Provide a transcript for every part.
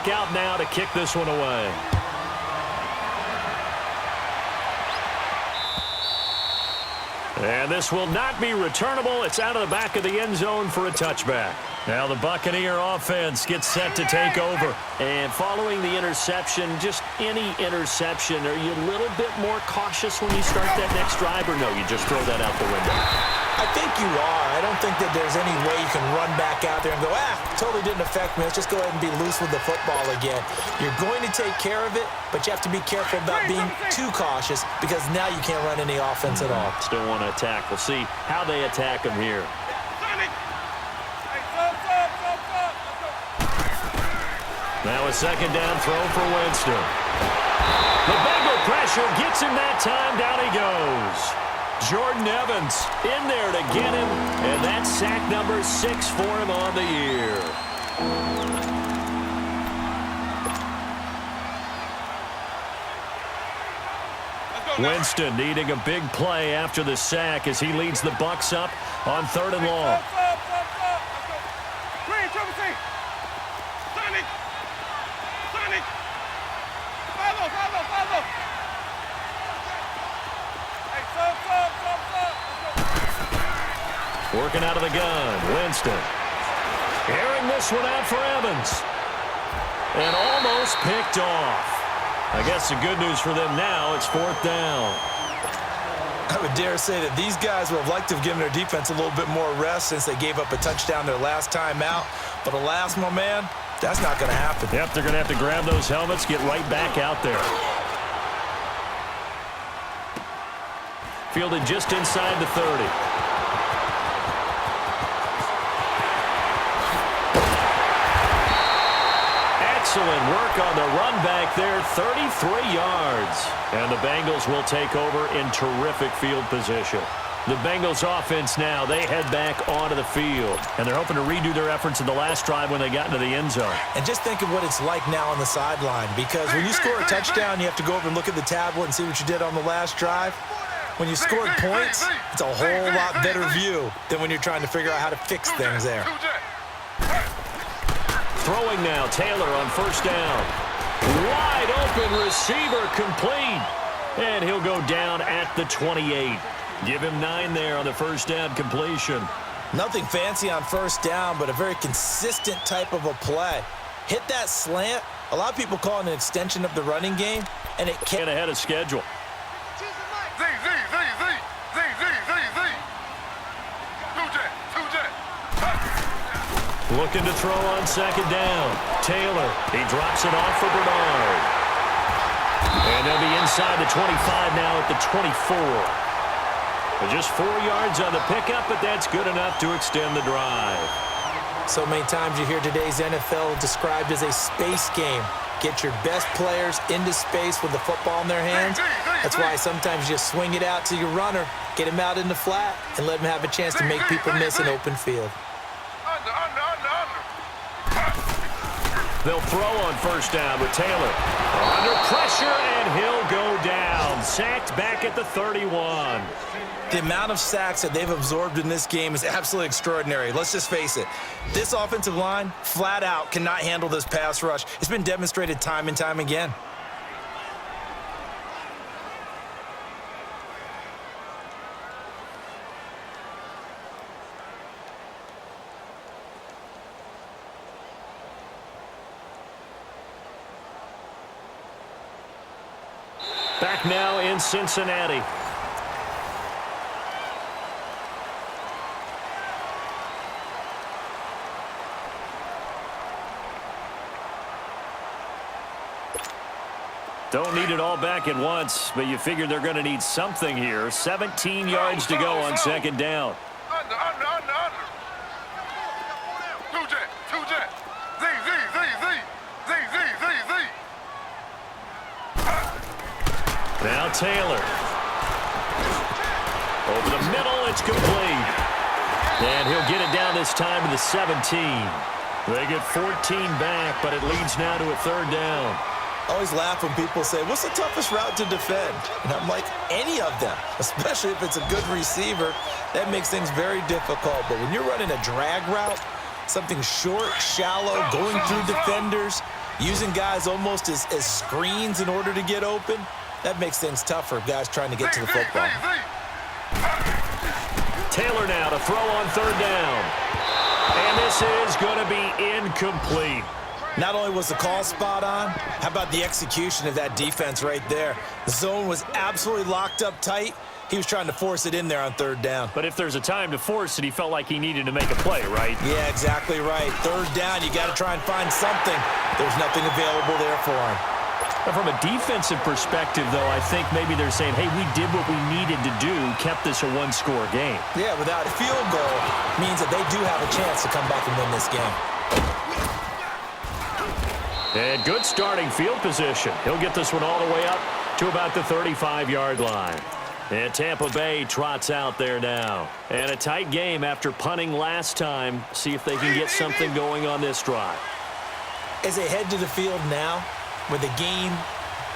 back out now to kick this one away. And this will not be returnable. It's out of the back of the end zone for a touchback. Now the Buccaneer offense gets set to take over. And following the interception, just any interception, are you a little bit more cautious when you start that next drive, or no, you just throw that out the window? I think you are. I don't think that there's any way you can run back out there and go, totally didn't affect me. Let's just go ahead and be loose with the football again. You're going to take care of it, but you have to be careful about being too cautious because now you can't run any offense at all. Still want to attack. We'll see how they attack them here. Now a second down throw for Winston. The Bengal pressure gets him that time. Down he goes. Jordan Evans in there to get him, and that's sack number 6 for him on the year. Winston needing a big play after the sack as he leads the Bucs up on 3rd and long. Working out of the gun, Winston. Airing this one out for Evans. And almost picked off. I guess the good news for them now, it's 4th down. I would dare say that these guys would have liked to have given their defense a little bit more rest since they gave up a touchdown their last time out. But alas, my man, that's not going to happen. Yep, they're going to have to grab those helmets, get right back out there. Fielded just inside the 30. Excellent work on the run back there, 33 yards. And the Bengals will take over in terrific field position. The Bengals offense now, they head back onto the field. And they're hoping to redo their efforts in the last drive when they got into the end zone. And just think of what it's like now on the sideline. Because when you score a touchdown, you have to go over and look at the tablet and see what you did on the last drive. When you scored points, it's a whole lot better view than when you're trying to figure out how to fix things there. Throwing now, Taylor on 1st down. Wide open receiver complete. And he'll go down at the 28. Give him 9 there on the 1st down completion. Nothing fancy on 1st down, but a very consistent type of a play. Hit that slant. A lot of people call it an extension of the running game, and it can't. Ahead of schedule. Looking to throw on 2nd down. Taylor, he drops it off for Bernard. And they'll be inside the 25 now at the 24. But just 4 yards on the pickup, but that's good enough to extend the drive. So many times you hear today's NFL described as a space game. Get your best players into space with the football in their hands. That's why sometimes you swing it out to your runner, get him out in the flat, and let him have a chance to make people miss an open field. They'll throw on 1st down with Taylor. Under pressure, and he'll go down. Sacked back at the 31. The amount of sacks that they've absorbed in this game is absolutely extraordinary. Let's just face it. This offensive line, flat out, cannot handle this pass rush. It's been demonstrated time and time again. Back now in Cincinnati. Don't need it all back at once, but you figure they're going to need something here. 17 yards to go on 2nd down. Now Taylor. Over the middle, it's complete. And he'll get it down this time to the 17. They get 14 back, but it leads now to a 3rd down. I always laugh when people say, what's the toughest route to defend? And I'm like, any of them, especially if it's a good receiver. That makes things very difficult. But when you're running a drag route, something short, shallow, going through defenders, Using guys almost as screens in order to get open, that makes things tough for guys trying to get to the football. Taylor now to throw on third down. And this is going to be incomplete. Not only was the call spot on, how about the execution of that defense right there? The zone was absolutely locked up tight. He was trying to force it in there on third down. But if there's a time to force it, he felt like he needed to make a play, right? Yeah, exactly right. Third down, you got to try and find something. There's nothing available there for him. From a defensive perspective, though, I think maybe they're saying, hey, we did what we needed to do, kept this a one-score game. Yeah, without a field goal means that they do have a chance to come back and win this game. And good starting field position. He'll get this one all the way up to about the 35-yard line. And Tampa Bay trots out there now. And a tight game after punting last time. See if they can get something going on this drive. As they head to the field now, with the game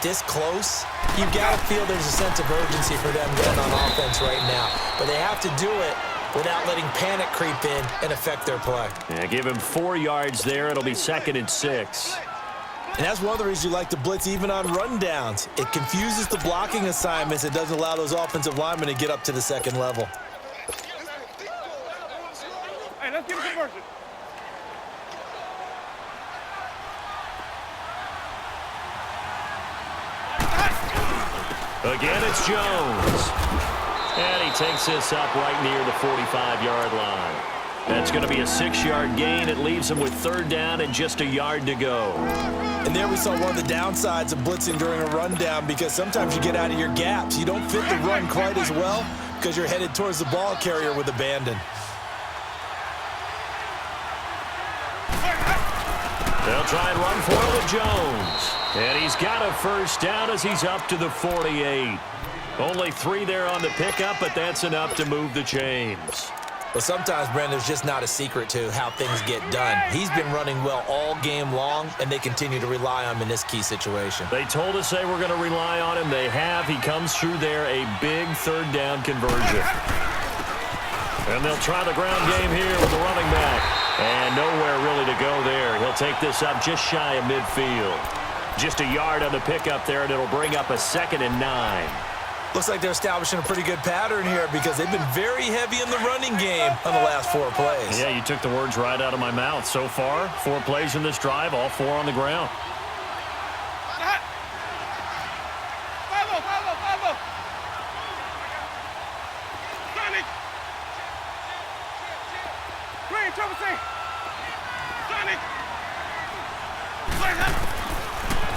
this close, you've got to feel there's a sense of urgency for them getting on offense right now. But they have to do it without letting panic creep in and affect their play. Yeah, give him 4 yards there. It'll be 2nd and 6. And that's one of the reasons you like to blitz even on rundowns. It confuses the blocking assignments. It doesn't allow those offensive linemen to get up to the second level. Hey, let's give it conversion. Again, it's Jones. And he takes this up right near the 45-yard line. That's going to be a 6-yard gain. It leaves him with third down and just a yard to go. And there we saw one of the downsides of blitzing during a rundown, because sometimes you get out of your gaps. You don't fit the run quite as well because you're headed towards the ball carrier with abandon. They'll try and run for it with Jones. And he's got a first down as he's up to the 48. Only 3 there on the pickup, but that's enough to move the chains. But sometimes, Brent, there's just not a secret to how things get done. He's been running well all game long, and they continue to rely on him in this key situation. They told us they were going to rely on him. They have. He comes through there, a big third down conversion. And they'll try the ground game here with the running back. And nowhere really to go there. He'll take this up just shy of midfield. Just a yard on the pickup there, and it'll bring up a 2nd and 9. Looks like they're establishing a pretty good pattern here because they've been very heavy in the running game on the last 4 plays. Yeah, you took the words right out of my mouth. So far, 4 plays in this drive, all 4 on the ground.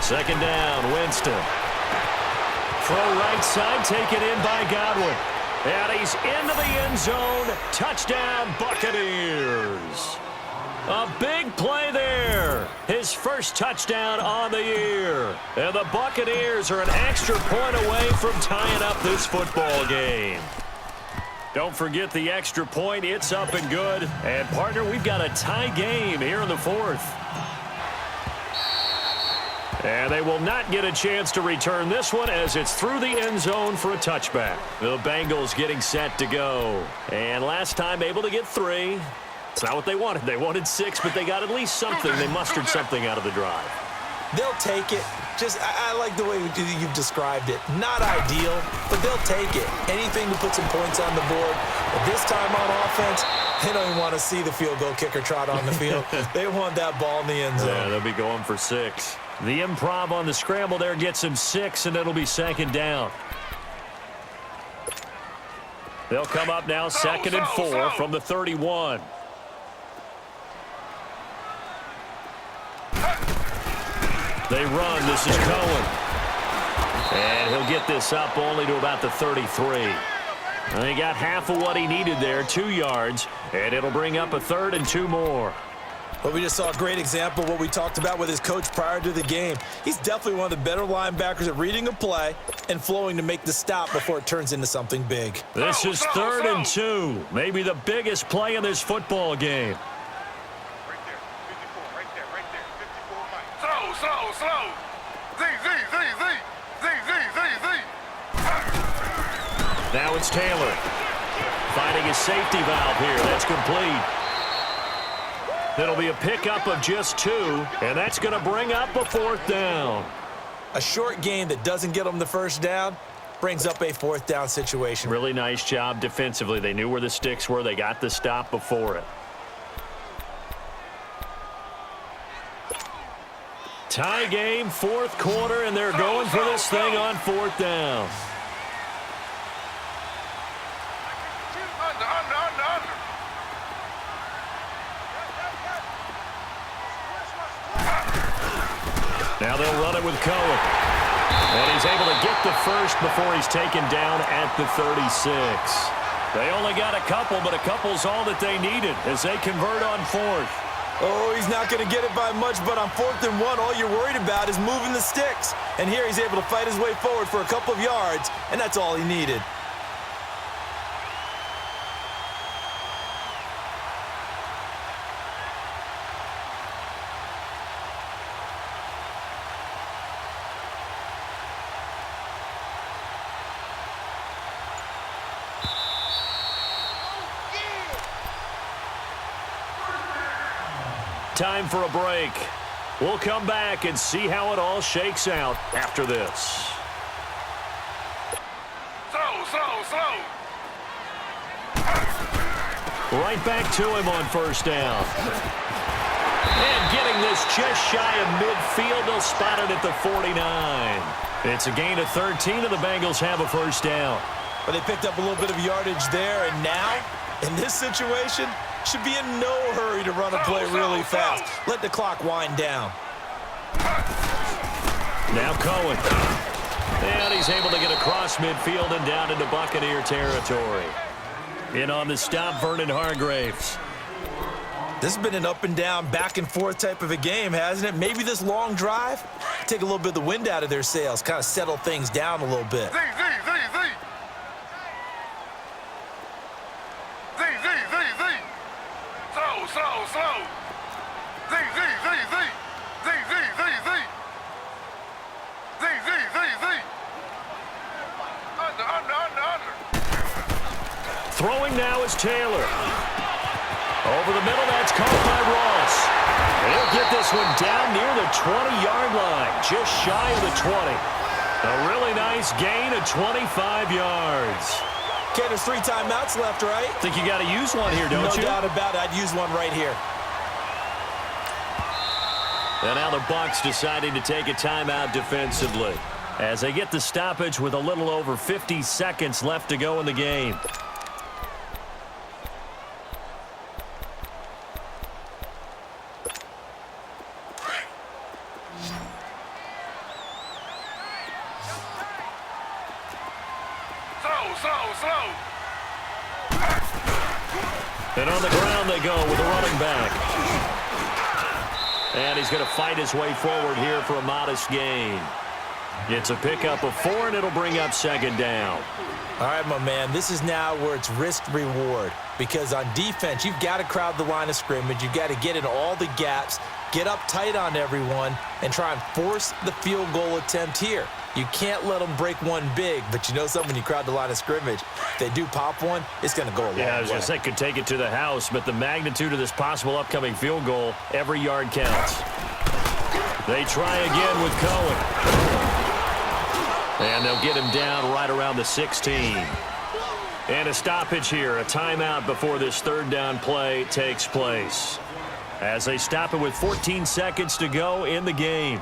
Second down, Winston. Throw right side, taken in by Godwin. And he's into the end zone. Touchdown, Buccaneers. A big play there. His first touchdown on the year. And the Buccaneers are an extra point away from tying up this football game. Don't forget the extra point. It's up and good. And, partner, we've got a tie game here in the 4th. And they will not get a chance to return this one as it's through the end zone for a touchback. The Bengals getting set to go. And last time able to get 3. It's not what they wanted. They wanted 6, but they got at least something. They mustered something out of the drive. They'll take it. I like the way you've described it. Not ideal, but they'll take it. Anything to put some points on the board. But this time on offense, they don't even want to see the field goal kicker trot on the field. They want that ball in the end zone. Yeah, they'll be going for 6. The improv on the scramble there gets him 6, and it'll be 2nd down. They'll come up now 2nd and 4 from the 31. They run. This is Cohen. And he'll get this up only to about the 33. And he got half of what he needed there, 2 yards, and it'll bring up a 3rd and 2 more. But we just saw a great example of what we talked about with his coach prior to the game. He's definitely one of the better linebackers at reading a play and flowing to make the stop before it turns into something big. This is 3rd and 2, maybe the biggest play in this football game. Right there, 54, right there, 54, Mike. Slow. Z. Now it's Taylor. Finding his safety valve here. That's complete. It'll be a pickup of just 2, and that's going to bring up a 4th down. A short gain that doesn't get them the first down brings up a 4th down situation. Really nice job defensively. They knew where the sticks were. They got the stop before it. Tie game, 4th quarter, and they're going for this thing on 4th down. Under. Now they'll run it with Cohen. And he's able to get the first before he's taken down at the 36. They only got a couple, but a couple's all that they needed as they convert on 4th. Oh, he's not going to get it by much, but on 4th and 1, all you're worried about is moving the sticks. And here he's able to fight his way forward for a couple of yards, and that's all he needed. Time for a break. We'll come back and see how it all shakes out after this. Slow. Right back to him on 1st down. And getting this just shy of midfield, they'll spot it at the 49. It's a gain of 13, and the Bengals have a 1st down. But they picked up a little bit of yardage there, and now, in this situation, should be in no hurry to run a play really fast. Let the clock wind down. Now Cohen. And he's able to get across midfield and down into Buccaneer territory. In on the stop, Vernon Hargreaves. This has been an up and down, back and forth type of a game, hasn't it? Maybe this long drive, take a little bit of the wind out of their sails, kind of settle things down a little bit. Z. Slow. Z. Under. Throwing now is Taylor. Over the middle, that's caught by Ross. He'll get this one down near the 20-yard line, just shy of the 20. A really nice gain of 25 yards. Okay, there's 3 timeouts left, right? Think you got to use one here, don't you? No doubt about it. I'd use one right here. And now the Bucs deciding to take a timeout defensively as they get the stoppage with a little over 50 seconds left to go in the game. Slow. And on the ground they go with a running back. And he's going to fight his way forward here for a modest gain. It's a pickup of 4, and it'll bring up 2nd down. All right, my man, this is now where it's risk-reward. Because on defense, you've got to crowd the line of scrimmage. You've got to get in all the gaps, get up tight on everyone, and try and force the field goal attempt here. You can't let them break one big, but you know something, when you crowd the line of scrimmage, if they do pop one, it's going to go a long way. Yeah, I was going to say, could take it to the house, but the magnitude of this possible upcoming field goal, every yard counts. They try again with Cohen. And they'll get him down right around the 16. And a stoppage here, a timeout before this 3rd down play takes place. As they stop it with 14 seconds to go in the game.